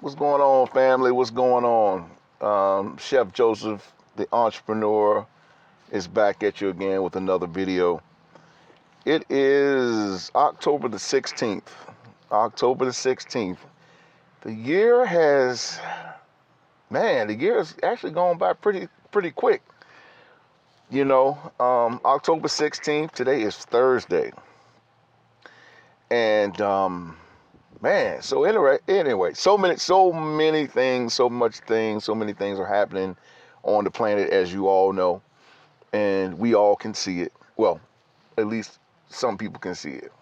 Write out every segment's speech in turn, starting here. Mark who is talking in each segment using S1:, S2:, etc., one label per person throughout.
S1: What's going on, family? What's going on? Chef Joseph, the entrepreneur, is back at you again with another video. It is October the 16th. October the 16th. The year has, the year has actually gone by pretty quick. October 16th, today is Thursday. And, so anyway, so many things, so many things are happening on the planet, as you all know, and we all can see it. Well, at least some people can see it.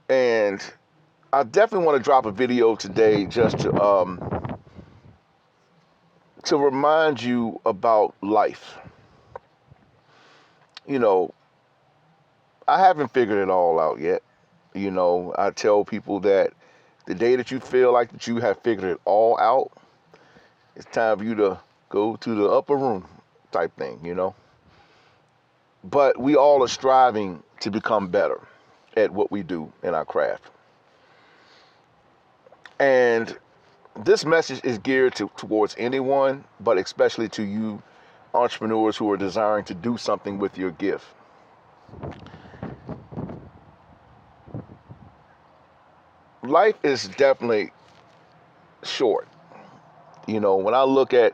S1: And I definitely want to drop a video today just to remind you about life. I haven't figured it all out yet. I tell people that the day that you feel like that you have figured it all out, it's time for you to go to the upper room type thing. But we all are striving to become better at what we do in our craft. And this message is geared towards anyone, but especially to you entrepreneurs who are desiring to do something with your gift. Life is definitely short. When I look at,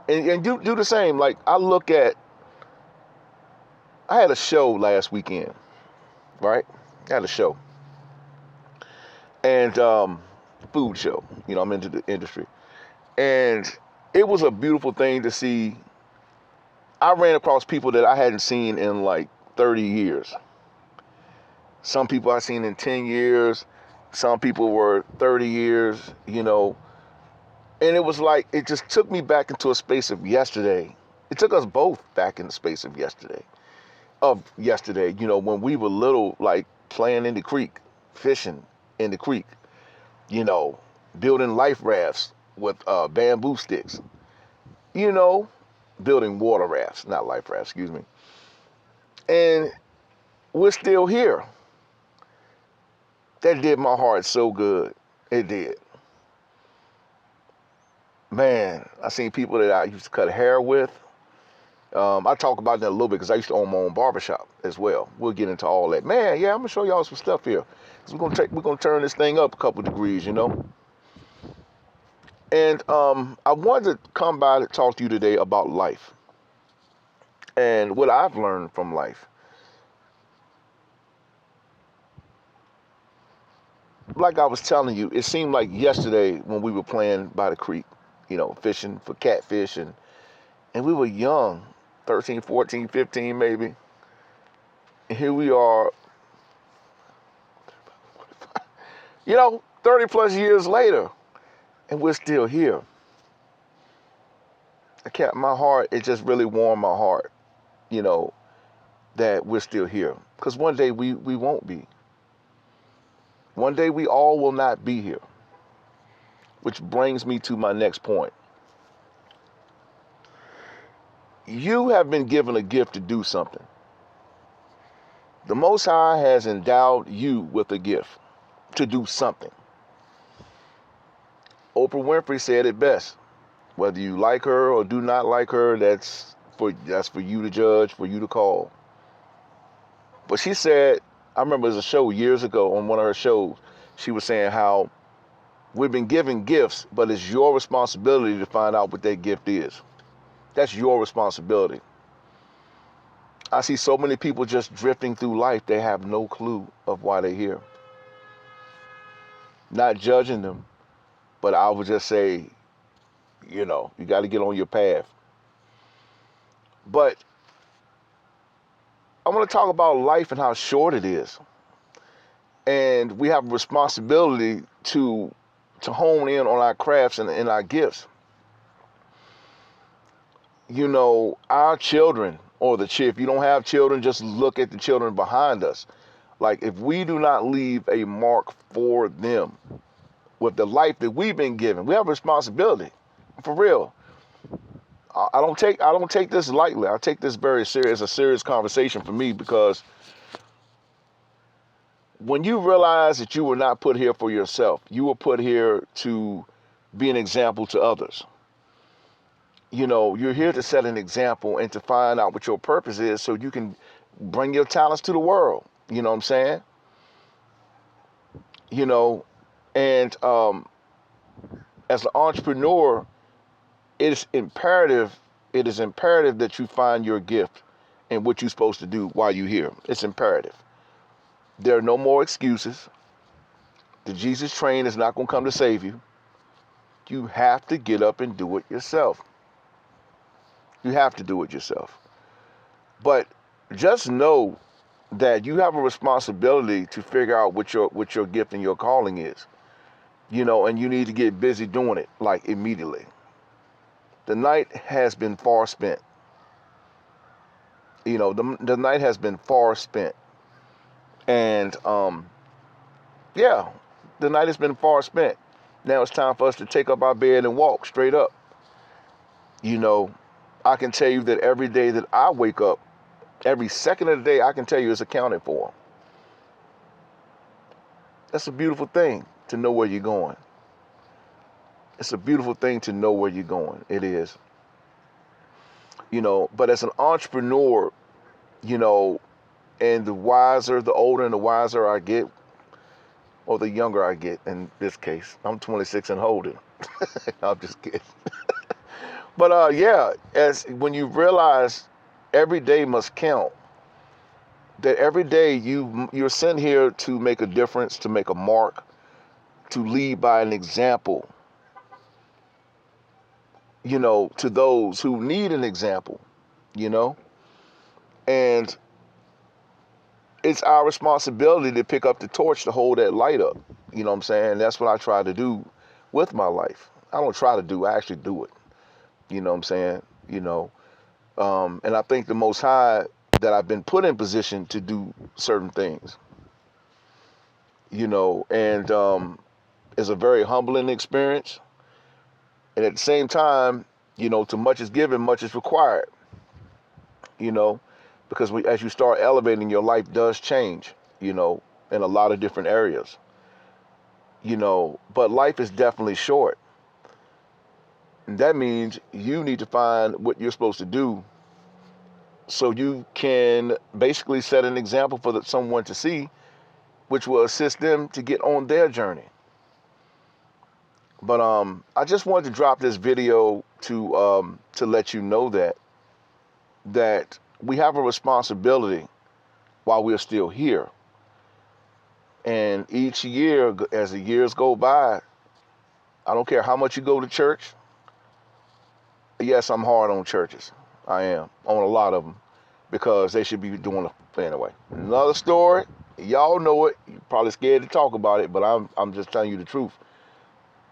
S1: and do the same, like I had a show last weekend, right? I had a show. And food show. I'm into the industry. And it was a beautiful thing to see. I ran across people that I hadn't seen in like 30 years. Some people I've seen in 10 years. Some people were 30 years, And it was like, it just took me back into a space of yesterday. It took us both back in the space of yesterday. When we were little, like playing in the creek, fishing in the creek, building life rafts with bamboo sticks, building water rafts, not life rafts, excuse me. And we're still here. That did my heart so good. It did. Man, I seen people that I used to cut hair with. I talk about that a little bit because I used to own my own barbershop as well. We'll get into all that. Man, yeah, I'm gonna show y'all some stuff here. So we're gonna turn this thing up a couple degrees, And I wanted to come by to talk to you today about life and what I've learned from life. Like I was telling you, it seemed like yesterday when we were playing by the creek, fishing for catfish, and we were young, 13, 14, 15 maybe. And here we are, 30 plus years later, and we're still here. My heart, it just really warmed my heart, that we're still here. Because one day we won't be. One day we all will not be here. Which brings me to my next point. You have been given a gift to do something. The Most High has endowed you with a gift to do something. Oprah Winfrey said it best. Whether you like her or do not like her, that's for you to judge, for you to call. But she said, I remember there's a show years ago on one of her shows, she was saying how we've been given gifts, but it's your responsibility to find out what that gift is. That's your responsibility. I see so many people just drifting through life, they have no clue of why they're here. Not judging them, but I would just say, you got to get on your path. But I want to talk about life and how short it is. And we have a responsibility to hone in on our crafts and our gifts. Our children, or if you don't have children, just look at the children behind us. Like, if we do not leave a mark for them with the life that we've been given, we have a responsibility, for real. I don't take this lightly. I take this very serious. It's a serious conversation for me because when you realize that you were not put here for yourself, you were put here to be an example to others. You're here to set an example and to find out what your purpose is so you can bring your talents to the world. You know what I'm saying? You know, and as an entrepreneur, it is imperative that you find your gift and what you're supposed to do while you're here. It's imperative. There are no more excuses. The Jesus train is not going to come to save you. You have to get up and do it yourself. You have to do it yourself. But just know that you have a responsibility to figure out what your gift and your calling is. And you need to get busy doing it, like, immediately. The night has been far spent. The night has been far spent. And yeah, the night has been far spent. Now it's time for us to take up our bed and walk straight up. I can tell you that every day that I wake up, every second of the day, I can tell you is accounted for. That's a beautiful thing, to know where you're going. It's a beautiful thing to know where you're going. It is. But as an entrepreneur, and the older and the wiser I get, or the younger I get in this case. I'm 26 and holding. I'm just kidding. But yeah, when you realize every day must count, that every day you're sent here to make a difference, to make a mark, to lead by an example, to those who need an example, and it's our responsibility to pick up the torch to hold that light up. You know what I'm saying? That's what I try to do with my life. I don't try to do, I actually do it. You know what I'm saying? And I think the Most High, that I've been put in position to do certain things, and it's a very humbling experience. And at the same time, to much is given, much is required, because as you start elevating, your life does change, in a lot of different areas, but life is definitely short. And that means you need to find what you're supposed to do so you can basically set an example for someone to see, which will assist them to get on their journey. But I just wanted to drop this video to let you know that we have a responsibility while we're still here. And each year, as the years go by, I don't care how much you go to church. Yes, I'm hard on churches. I am, on a lot of them, because they should be doing it anyway. Another story, y'all know it. You're probably scared to talk about it, but I'm just telling you the truth,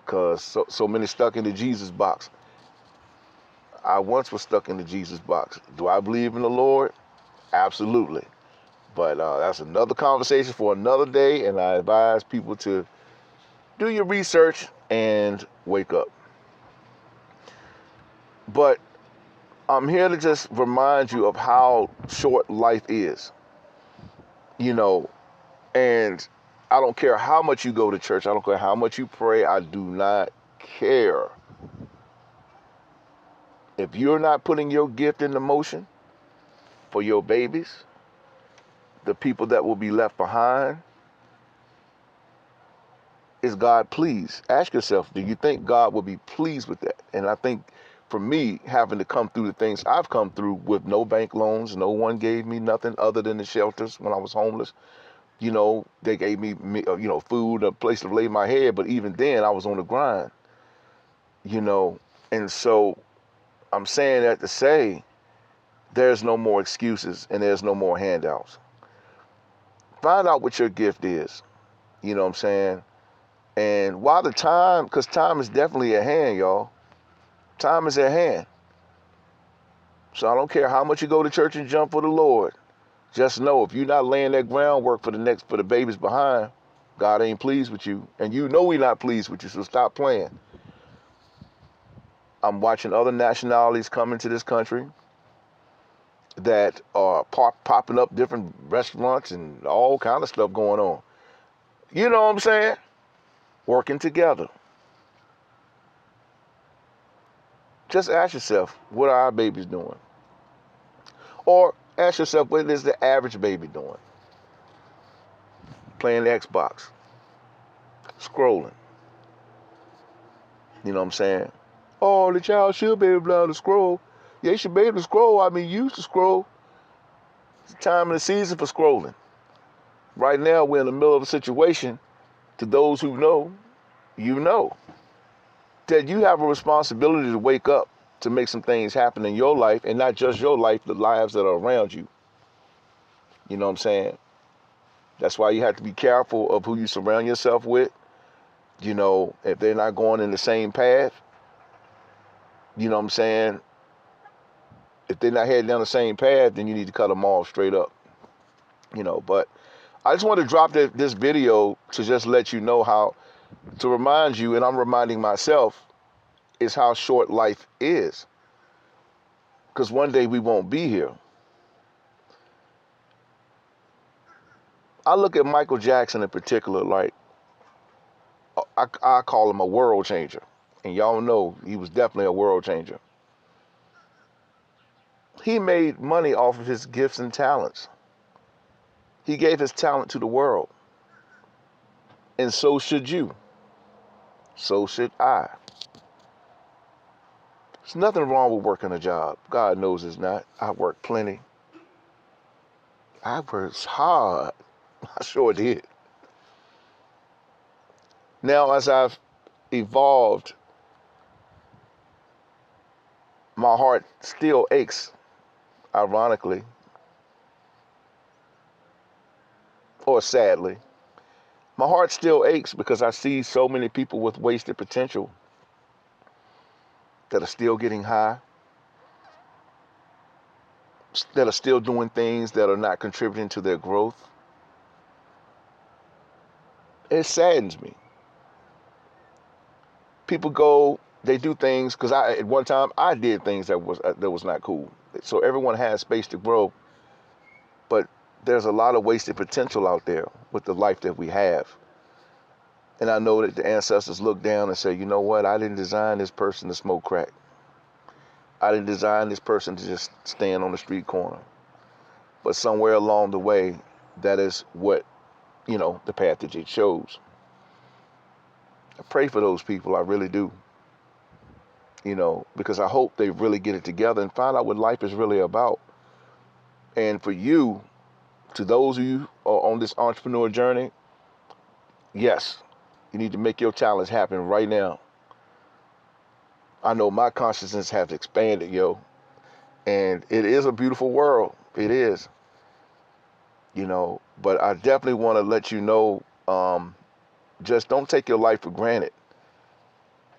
S1: because so many stuck in the Jesus box. I once was stuck in the Jesus box. Do I believe in the Lord? Absolutely. But that's another conversation for another day, and I advise people to do your research and wake up. But I'm here to just remind you of how short life is, and I don't care how much you go to church. I don't care how much you pray. I do not care. If you're not putting your gift into motion for your babies, the people that will be left behind, is God pleased? Ask yourself, do you think God will be pleased with that? And I think, for me, having to come through the things I've come through with no bank loans, no one gave me nothing other than the shelters when I was homeless. They gave me, food, a place to lay my head, but even then I was on the grind, and so I'm saying that to say there's no more excuses and there's no more handouts. Find out what your gift is, you know what I'm saying? And while because time is definitely at hand, y'all. Time is at hand. So I don't care how much you go to church and jump for the Lord. Just know, if you're not laying that groundwork for the babies behind, God ain't pleased with you. And He's not pleased with you, so stop playing. I'm watching other nationalities come into this country that are popping up different restaurants and all kind of stuff going on. You know what I'm saying? Working together. Just ask yourself, what are our babies doing? Or ask yourself, what is the average baby doing? Playing the Xbox, scrolling. You know what I'm saying? Oh, the child should be able to scroll. Yeah, you should be able to scroll. I mean, you used to scroll. It's the time of the season for scrolling. Right now, we're in the middle of a situation. To those who know, you know that you have a responsibility to wake up to make some things happen in your life, and not just your life, the lives that are around you. You know what I'm saying? That's why you have to be careful of who you surround yourself with. You know, if they're not going in the same path, you know what I'm saying? If they're not heading down the same path, then you need to cut them off straight up. You know, but I just want to drop this video to just let you know how, to remind you, and I'm reminding myself, is how short life is. Because one day we won't be here. I look at Michael Jackson in particular, like, I call him a world changer. And y'all know he was definitely a world changer. He made money off of his gifts and talents. He gave his talent to the world. And so should you. So should I. There's nothing wrong with working a job. God knows it's not. I worked plenty. I worked hard. I sure did. Now, as I've evolved, my heart still aches, ironically, or sadly. My heart still aches because I see so many people with wasted potential that are still getting high, that are still doing things that are not contributing to their growth. It saddens me. People go, they do things, because at one time I did things that was not cool. So everyone has space to grow, but there's a lot of wasted potential out there with the life that we have. And I know that the ancestors look down and say, you know what, I didn't design this person to smoke crack. I didn't design this person to just stand on the street corner. But somewhere along the way, that is what, the path that it shows. I pray for those people, I really do. Because I hope they really get it together and find out what life is really about. And for you, to those of you who are on this entrepreneur journey, yes, you need to make your challenge happen right now. I know my consciousness has expanded, and it is a beautiful world. It is, but I definitely want to let you know, just don't take your life for granted.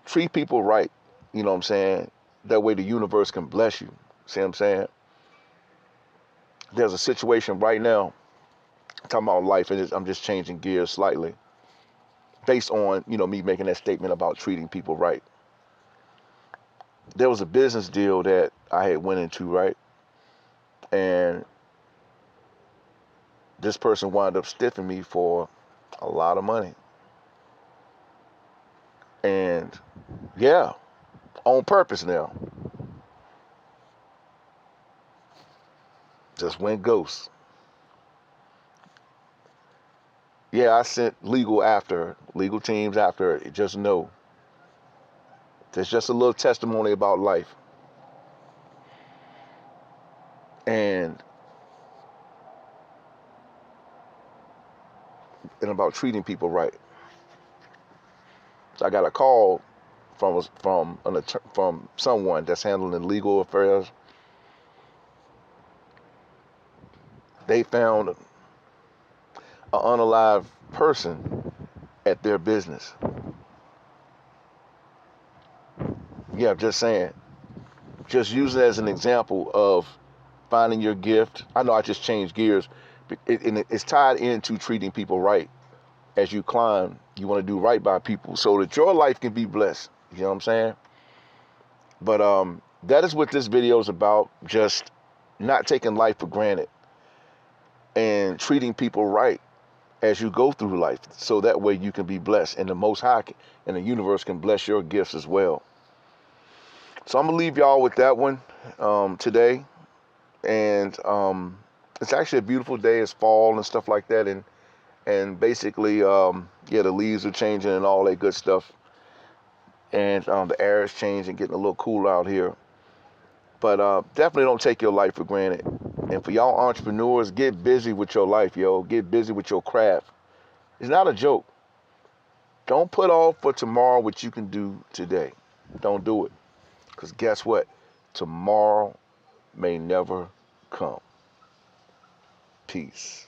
S1: Treat people right, you know what I'm saying? That way the universe can bless you. See what I'm saying? There's a situation right now, talking about life, and I'm just changing gears slightly, based on, me making that statement about treating people right. There was a business deal that I had went into, right? And this person wound up stiffing me for a lot of money. And yeah, on purpose now. Just went ghost. Yeah, I sent legal teams after it. Just know. There's just a little testimony about life. And about treating people right. So I got a call from someone that's handling legal affairs. They found an unalived person at their business. Yeah, I'm just saying. Just use it as an example of finding your gift. I know I just changed gears. It's tied into treating people right. As you climb, you want to do right by people so that your life can be blessed. You know what I'm saying? But that is what this video is about. Just not taking life for granted and treating people right. as you go through life, so that way you can be blessed, and the Most High and the universe can bless your gifts as well. So I'm gonna leave y'all with that one today, and it's actually a beautiful day. It's fall and stuff like that, and basically, yeah, the leaves are changing and all that good stuff, and the air is changing, getting a little cooler out here. But definitely don't take your life for granted. And for y'all entrepreneurs, get busy with your life, yo. Get busy with your craft. It's not a joke. Don't put off for tomorrow what you can do today. Don't do it. Because guess what? Tomorrow may never come. Peace.